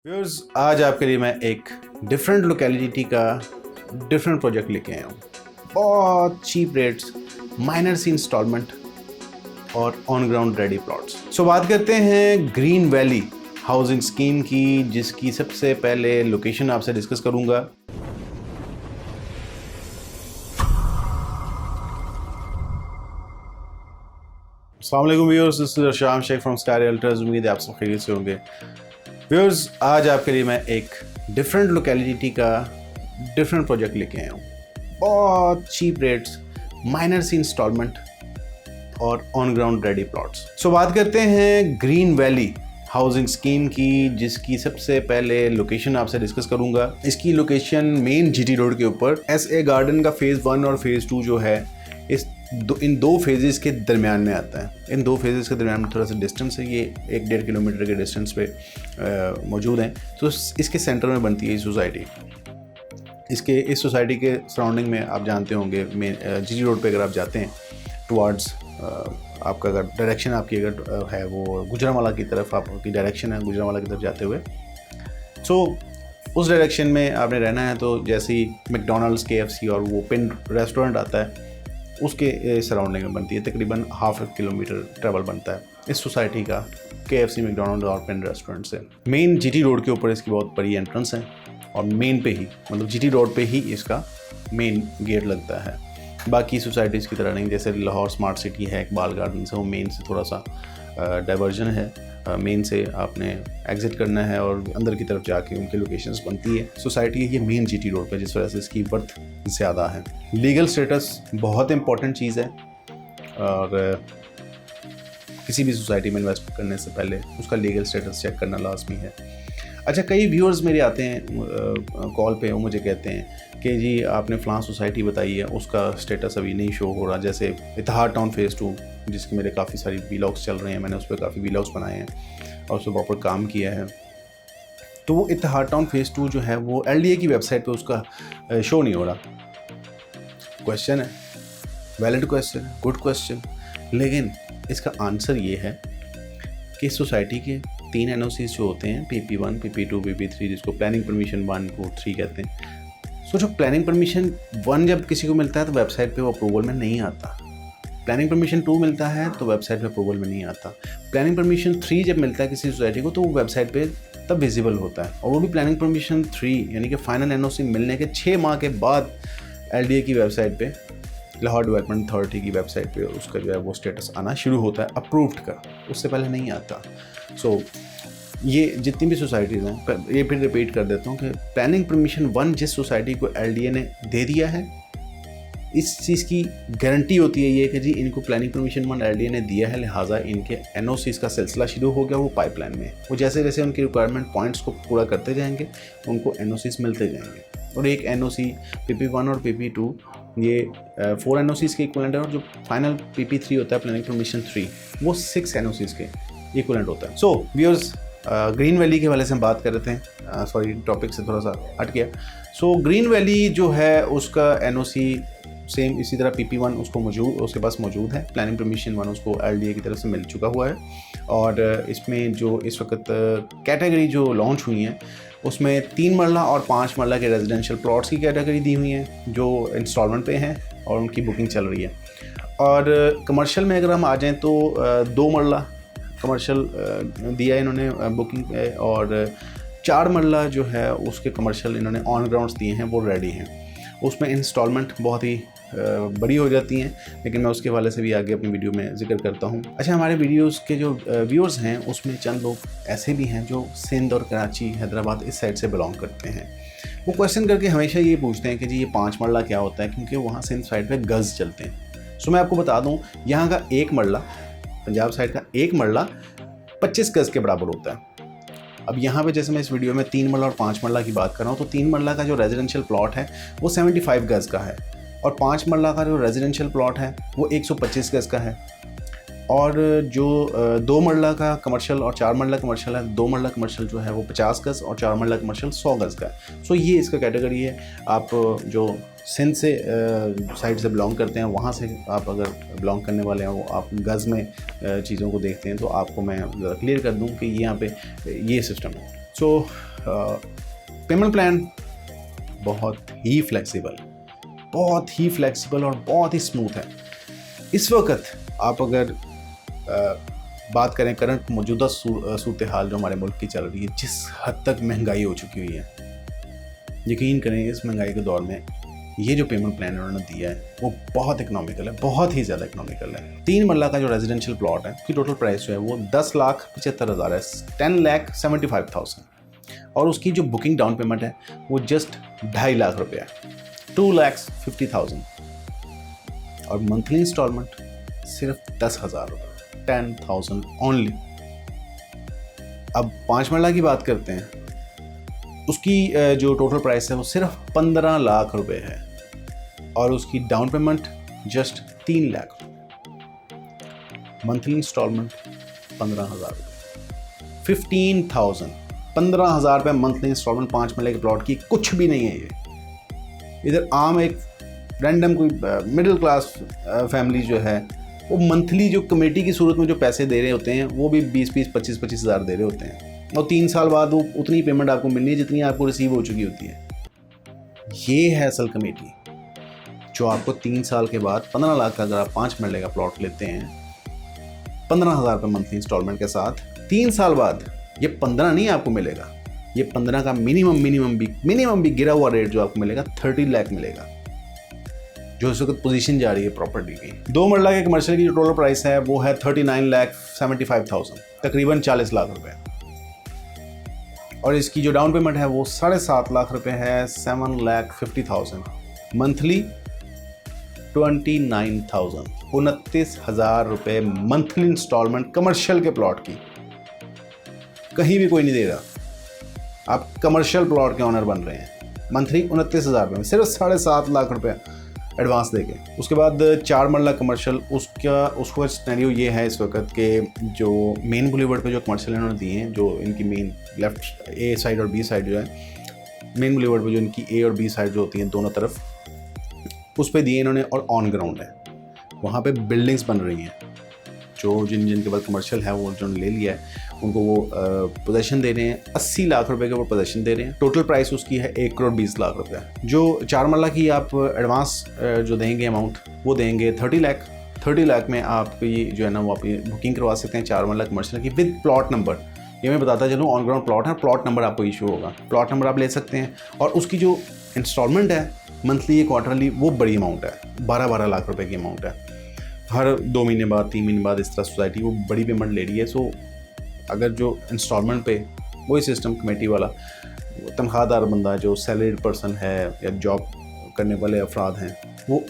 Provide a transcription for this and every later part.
Viewers, आज आपके लिए मैं एक डिफरेंट लोकेलिटी का डिफरेंट प्रोजेक्ट लेके आया हूँ। बहुत चीप रेट्स, माइनर सी इंस्टॉलमेंट और ऑन ग्राउंड रेडी प्लॉट्स। सो बात करते हैं ग्रीन वैली हाउसिंग स्कीम की, जिसकी सबसे पहले लोकेशन आपसे डिस्कस करूँगा। अस्सलाम वालेकुम व्यूअर्स, दिस इज शाम शेख फ्रॉम स्काई रियल्टर्स। उम्मीद है आप सब खैरियत से होंगे। व्यूअर्स, आज आपके लिए मैं एक डिफरेंट लोकेलिटी का डिफरेंट प्रोजेक्ट लेके आया हूँ। बहुत चीप रेट्स, माइनर सी इंस्टॉलमेंट और ऑन ग्राउंड रेडी प्लॉट्स। सो बात करते हैं ग्रीन वैली हाउसिंग स्कीम की, जिसकी सबसे पहले लोकेशन आपसे डिस्कस करूंगा। इसकी लोकेशन मेन जीटी रोड के ऊपर SA गार्डन का फेज़ 1 और फेज़ 2 जो है इन दो फेजेस के दरमियान में आता है। इन दो फेजेस के दरमियान में थोड़ा सा डिस्टेंस है, ये 1-1.5 किलोमीटर के डिस्टेंस पे मौजूद हैं। तो इसके सेंटर में बनती है ये सोसाइटी। इस सोसाइटी के सराउंडिंग में आप जानते होंगे, जीटी रोड पे अगर आप जाते हैं टुवार्ड्स आपका अगर डायरेक्शन आपकी अगर है वो गुजरांवाला की तरफ, आपकी डायरेक्शन है गुजरांवाला की तरफ जाते हुए, सो उस डायरेक्शन में आपने रहना है। तो जैसे ही मैकडोनल्ड्स, KFC और वो पिन रेस्टोरेंट आता है, उसके सराउंडिंग में बनती है। तकरीबन 1/2 किलोमीटर ट्रैवल बनता है इस सोसाइटी का KFC, मैकडोनल्ड्स और पिन रेस्टोरेंट से। मेन जीटी रोड के ऊपर इसकी बहुत बड़ी एंट्रेंस है और मेन पे ही, मतलब जीटी रोड पे ही इसका मेन गेट लगता है। बाकी सोसाइटीज़ की तरह नहीं, जैसे लाहौर स्मार्ट सिटी है इकबाल गार्डन से, वो मेन से थोड़ा सा डाइवर्जन है। मेन से आपने एग्ज़िट करना है और अंदर की तरफ जाके उनकी लोकेशंस बनती है। सोसाइटी है ये मेन जीटी रोड पे, जिस वजह से इसकी वर्थ ज़्यादा है। लीगल स्टेटस बहुत इंपॉर्टेंट चीज़ है और किसी भी सोसाइटी में इन्वेस्ट करने से पहले उसका लीगल स्टेटस चेक करना लाजमी है। अच्छा, कई व्यूअर्स मेरे आते हैं कॉल पे, वो मुझे कहते हैं कि जी आपने फ़लाँ सोसाइटी बताई है, उसका स्टेटस अभी नहीं शो हो रहा। जैसे इतिहाद टाउन फेज़ 2, जिसके मेरे काफ़ी सारी वीलॉग्स चल रहे हैं, मैंने उस पर काफ़ी वीलॉग्स बनाए हैं और उस पर प्रॉपर काम किया है। तो वो इतिहाद टाउन फेज़ 2 जो है वो LDA की वेबसाइट पे उसका शो नहीं हो रहा। क्वेश्चन है, वैलिड क्वेश्चन है, गुड क्वेश्चन, लेकिन इसका आंसर ये है कि सोसाइटी के 3 NOCs जो होते हैं, PP1, PP2, PP3, जिसको प्लानिंग परमिशन 1, 2, 3 कहते हैं। सो जो प्लानिंग परमिशन 1 जब किसी को मिलता है तो वेबसाइट पे वो अप्रूवल में नहीं आता। प्लानिंग परमिशन 2 मिलता है तो वेबसाइट पे अप्रूवल में नहीं आता। प्लानिंग परमिशन 3 जब मिलता है किसी सोसाइटी को तो वो वेबसाइट पे तब विजिबल होता है, और वो भी प्लानिंग परमिशन 3 यानी कि फाइनल NOC मिलने के 6 माह के बाद LDA की वेबसाइट पे, लाहौर डेवलपमेंट अथॉरिटी की वेबसाइट पे उसका जो है वो स्टेटस आना शुरू होता है अप्रूव्ड का, उससे पहले नहीं आता। सो ये जितनी भी सोसाइटीज़ हैं, ये फिर रिपीट कर देता हूँ कि प्लानिंग परमिशन 1 जिस सोसाइटी को LDA ने दे दिया है, इस चीज़ की गारंटी होती है ये कि जी इनको प्लानिंग परमिशन 1 LDA ने दिया है, लिहाजा इनके NOCs का सिलसिला शुरू हो गया, वो पाइपलाइन में। वो जैसे जैसे उनकी रिक्वायरमेंट पॉइंट्स को पूरा करते जाएंगे, उनको NOCs मिलते जाएंगे। और एक NOC PP1 और PP2 ये 4 NOCs के इक्वलेंट है, और जो फाइनल PP3 होता है प्लानिंग परमिशन 3, वो 6 NOCs के इक्वलेंट होता है। सो व्यूअर्स, ग्रीन वैली के वाले से हम बात कर रहे थे, सॉरी टॉपिक से थोड़ा सा हट गया। सो ग्रीन वैली जो है उसका NOC सेम इसी तरह PP1 उसके पास मौजूद है, प्लानिंग परमिशन 1 उसको LDA की तरफ से मिल चुका हुआ है। और इसमें जो इस वक्त कैटेगरी जो लॉन्च हुई हैं उसमें 3 मरला और 5 मरला के रेजिडेंशियल प्लॉट्स की कैटेगरी दी हुई हैं जो इंस्टॉलमेंट पे हैं और उनकी बुकिंग चल रही है। और कमर्शियल में अगर हम आ जाएँ तो 2 मरला कमर्शियल दिया है इन्होंने बुकिंग पे, और 4 मरला जो है उसके कमर्शियल इन्होंने ऑन ग्राउंड्स दिए हैं, वो रेडी हैं। उसमें इंस्टॉलमेंट बहुत ही बड़ी हो जाती हैं, लेकिन मैं उसके हवाले से भी आगे अपनी वीडियो में जिक्र करता हूँ। अच्छा, हमारे वीडियोस के जो व्यूअर्स हैं उसमें चंद लोग ऐसे भी हैं जो सिंध और कराची, हैदराबाद इस साइड से बिलोंग करते हैं। वो क्वेश्चन करके हमेशा ये पूछते हैं कि जी ये 5 मरला क्या होता है, क्योंकि वहाँ सिंध साइड पर गज़ चलते हैं। सो मैं आपको बता दूँ, यहाँ का 1 मरला, पंजाब साइड का 1 मरला 25 गज़ के बराबर होता है। अब यहाँ पे जैसे मैं इस वीडियो में 3 मरला और 5 मरला की बात कर रहा हूँ, तो 3 मरला का जो रेजिडेंशियल प्लॉट है वो 75 गज़ का है, और 5 मरला का जो रेजिडेंशियल प्लॉट है वो 125 गज़ का है। और जो 2 मरला का कमर्शियल और 4 मरला कमर्शियल है, 2 मरला कमर्शियल जो है वो 50 गज़ और 4 मरला कमर्शियल 100 गज़ का है। सो ये इसका कैटेगरी है। आप जो सिंध से साइड से बिलोंग करते हैं, वहाँ से आप अगर बिलोंग करने वाले हैं, वो आप गज़ में चीज़ों को देखते हैं, तो आपको मैं क्लियर कर दूँ कि यहाँ पे ये सिस्टम है। सो पेमेंट प्लान बहुत ही फ्लेक्सिबल और बहुत ही स्मूथ है। इस वक्त आप अगर बात करें करंट मौजूदा सूरत हाल जो हमारे मुल्क की चल रही है, जिस हद तक महंगाई हो चुकी हुई है, यकीन करें इस महंगाई के दौर में ये जो पेमेंट प्लान उन्होंने दिया है वो बहुत इकोनॉमिकल है, बहुत ही ज़्यादा इकोनॉमिकल है। 3 मरला का जो रेजिडेंशियल प्लॉट है उसकी टोटल प्राइस जो है वो 10,75,000 है, 10,75,000, और उसकी जो बुकिंग डाउन पेमेंट है वो जस्ट 2.5 लाख रुपये है, 2,50,000, और मंथली इंस्टॉलमेंट सिर्फ 10,000 रुपये, 10,000 ओनली। अब 5 मरला की बात करते हैं, उसकी जो टोटल प्राइस है वो सिर्फ 15 लाख रुपए है, और उसकी down payment just 3 lakh, monthly instalment 15,000 रुपये, 15,000, 15,000 रुपये मंथली इंस्टॉलमेंट 5 मरले के प्लॉट की कुछ भी नहीं है ये। इधर आम एक रैंडम कोई मिडिल क्लास फैमिली जो है वो मंथली जो कमेटी की सूरत में जो पैसे दे रहे होते हैं वो भी 20-25 हज़ार दे रहे होते हैं, और 3 साल बाद वो उतनी पेमेंट आपको मिलनी है जितनी आपको रिसीव हो चुकी होती है। ये है असल कमेटी जो आपको 3 साल के बाद 15 लाख का अगर आप 5 मरले का प्लॉट लेते हैं 15,000 रुपये मंथली इंस्टॉलमेंट के साथ, 3 साल बाद ये 15 नहीं आपको मिलेगा, ये 15 का मिनिमम भी गिरा हुआ रेट जो आपको मिलेगा 30 लाख मिलेगा, जो इस वक्त पोजीशन जा रही है प्रॉपर्टी की। 2 मरला के कमर्शियल की जो टोटल प्राइस है वो है 39,75,000, तकरीबन 40 लाख रुपए, और इसकी जो डाउन पेमेंट है वो 7.5 लाख रुपए है, 7,50,000, मंथली 29,000, 29,000 रुपये मंथली इंस्टॉलमेंट कमर्शियल के प्लॉट की। कहीं भी कोई नहीं दे रहा, आप कमर्शियल प्लॉट के ऑनर बन रहे हैं, मंथली 29,000 रुपये में सिर्फ 7.5 लाख रुपए एडवांस देके। उसके बाद 4 मरला कमर्शियल, उसका सिनेरियो ये है इस वक्त के जो मेन बुलेवर्ड पे जो कमर्शियल इन्होंने दिए हैं, जो इनकी मेन लेफ्ट ए साइड और बी साइड जो है मेन बुलेवर्ड पे जो इनकी ए और बी साइड जो होती हैं दोनों तरफ, उस पे दिए इन्होंने, और ऑन ग्राउंड है, वहाँ पे बिल्डिंग्स बन रही हैं। जो जिनके पास कमर्शियल है वो जो ले लिया है उनको वो पोजेशन दे रहे हैं, 80 लाख रुपए के वो पोजेशन दे रहे हैं। टोटल प्राइस उसकी है 1,20,00,000 रुपये। जो 4 मरला की आप एडवांस जो देंगे अमाउंट वो देंगे 30 लाख। 30 लाख में आप ये जो है ना वो आप बुकिंग करवा सकते हैं 4 मरला कमर्शियल की विद प्लॉट नंबर। ये मैं बताता चलूँ, ऑन ग्राउंड प्लॉट है, प्लॉट नंबर आपको इशू होगा, प्लॉट नंबर आप ले सकते हैं। और उसकी जो इंस्टॉलमेंट है मंथली या क्वार्टरली वो बड़ी अमाउंट है, 12-12 लाख रुपए की अमाउंट है। हर 2 महीने बाद 3 महीने बाद इस तरह सोसाइटी वो बड़ी पेमेंट ले रही है। सो अगर जो इंस्टॉलमेंट पे वही सिस्टम कमेटी वाला तनख्वाहदार बंदा जो सैलरीड पर्सन है या जॉब करने वाले अफराद हैं वो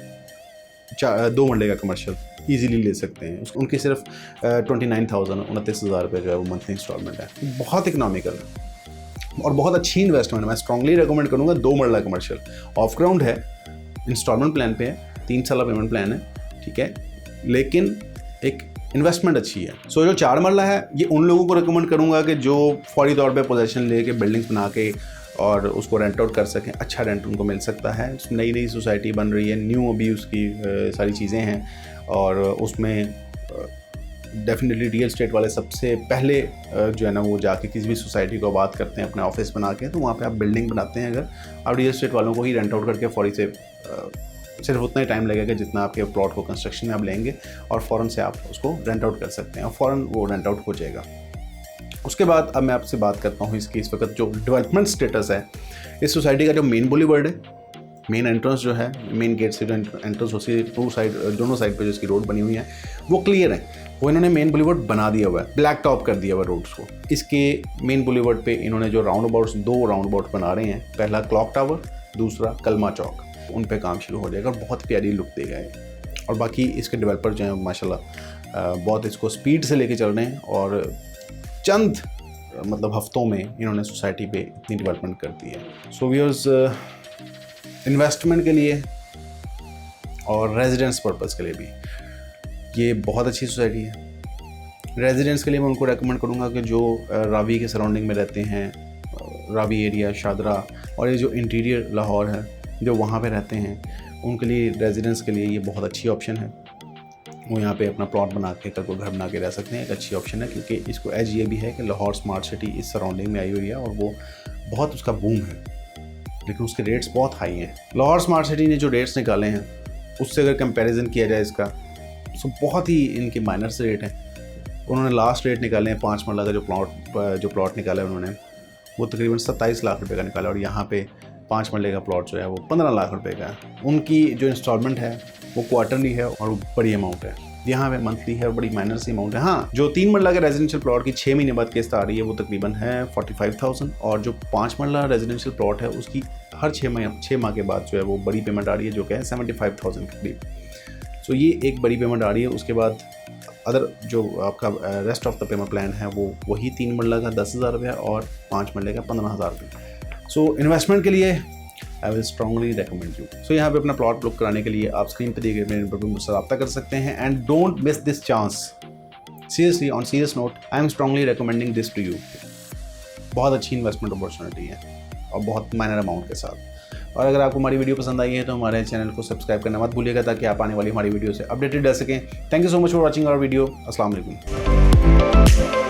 2 मरले का कमर्शियल ईजीली ले सकते हैं। उनकी सिर्फ 29,000 29,000 रुपये जो है वो मंथली इंस्टॉलमेंट है। बहुत इकनॉमिकल है और बहुत अच्छी इन्वेस्टमेंट है। मैं स्ट्रांगली रिकमेंड करूँगा 2 मरला कमर्शियल, ऑफ ग्राउंड है, इंस्टॉलमेंट प्लान पे है, 3 साल पेमेंट प्लान है, ठीक है, लेकिन एक इन्वेस्टमेंट अच्छी है। सो जो 4 मरला है ये उन लोगों को रिकमेंड करूँगा कि जो फौरी तौर पे पोजीशन लेके बिल्डिंग्स बना के और उसको रेंट आउट कर सकें। अच्छा रेंट उनको मिल सकता है। नई नई सोसाइटी बन रही है, न्यू अभी उसकी सारी चीज़ें हैं और उसमें डेफिनेटली रियल एस्टेट वाले सबसे पहले जो है ना वो जाके किसी भी सोसाइटी को आबाद करते हैं अपने ऑफिस बना के, तो वहाँ पे आप बिल्डिंग बनाते हैं। अगर आप रियल एस्टेट वालों को ही रेंट आउट करके फौरी से सिर्फ उतना ही टाइम लगेगा जितना आपके प्लॉट को कंस्ट्रक्शन में आप लेंगे और फ़ौरन से आप उसको रेंट आउट कर सकते हैं और फ़ौरन वो रेंट आउट हो जाएगा। उसके बाद अब मैं आपसे बात करता हूँ इसकी इस वक्त जो डेवलपमेंट स्टेटस है इस सोसाइटी का। जो मेन बुलेवर्ड है, मेन एंट्रेंस जो है, मेन गेट से जो एंट्रेंस उसकी दोनों साइड पे जो इसकी रोड बनी हुई है वो क्लियर है। वो इन्होंने मेन बुलेवर्ड बना दिया हुआ है, ब्लैक टॉप कर दिया हुआ है रोड्स को। इसके मेन बुलेवर्ड पे इन्होंने जो राउंड अबाउट्स 2 राउंड अबाउट बना रहे हैं, पहला क्लॉक टावर, दूसरा कलमा चौक, उन पे काम शुरू हो जाएगा और बहुत प्यारी लुक देगा ये। और बाकी इसके डेवलपर जो हैं माशाल्लाह बहुत इसको स्पीड से लेके चल रहे हैं और चंद मतलब हफ्तों में इन्होंने सोसाइटी पे इतनी डेवलपमेंट कर दी है। सो व्यूअर्स, इन्वेस्टमेंट के लिए और रेजिडेंस पर्पस के लिए भी ये बहुत अच्छी सोसाइटी है। रेजिडेंस के लिए मैं उनको रेकमेंड करूँगा कि जो रावी के सराउंडिंग में रहते हैं, रावी एरिया, शादरा और ये जो इंटीरियर लाहौर है, जो वहाँ पे रहते हैं, उनके लिए रेजिडेंस के लिए ये बहुत अच्छी ऑप्शन है। वो यहाँ पे अपना प्लॉट बना के घर बना के रह सकते हैं। एक अच्छी ऑप्शन है क्योंकि इसको एज ये भी है कि लाहौर स्मार्ट सिटी इस सराउंडिंग में आई हुई है और वो बहुत उसका बूम है, लेकिन उसके रेट्स बहुत हाई हैं। लाहौर स्मार्ट सिटी ने जो रेट्स निकाले हैं उससे अगर कंपैरिजन किया जाए इसका, तो बहुत ही इनके माइनर से रेट हैं। उन्होंने लास्ट रेट निकाले हैं 5 मरला का जो प्लॉट निकाला है उन्होंने, वो तकरीबन 27 लाख रुपए का निकाला, और यहाँ पे 5 मरले का प्लॉट जो है वो 15 लाख रुपए का है। उनकी जो इंस्टॉलमेंट है वो क्वार्टरली है और वो बड़ी अमाउंट है, यहाँ पे मंथली है और बड़ी माइनर सी अमाउंट है। हाँ, जो 3 मरला के रेजिडेंशियल प्लॉट की 6 महीने बाद किस्त आ रही है वो तकरीबन है 45,000, और जो 5 मरला रेजिडेंशियल प्लॉट है उसकी हर 6 माह के बाद जो है वो बड़ी पेमेंट आ रही है, जो कि है 75,000 के करीब। सो ये एक बड़ी पेमेंट आ रही है। उसके बाद अदर जो आपका rest of the payment plan है वो वही 3 मरला का 10,000 रुपये और 5 मरले का 15,000 रुपये। सो इन्वेस्टमेंट के लिए I will strongly recommend you. So यहाँ पे अपना प्लॉट बुक कराने के लिए आप स्क्रीन पे दिए गए मेरे नंबर पर मुझसे रब्ता कर सकते हैं, and don't miss this chance. Seriously, on serious note, I am strongly recommending this to you. बहुत अच्छी इन्वेस्टमेंट अपॉर्चुनिटी है और बहुत माइनर अमाउंट के साथ। और अगर आपको हमारी वीडियो पसंद आई है तो हमारे चैनल को सब्सक्राइब करना मत भूलिएगा, ताकि आप आने वाली हमारी वीडियो से अपडेटेड रह सकें। Thank you so much for watching our video. अस्सलाम वालेकुम।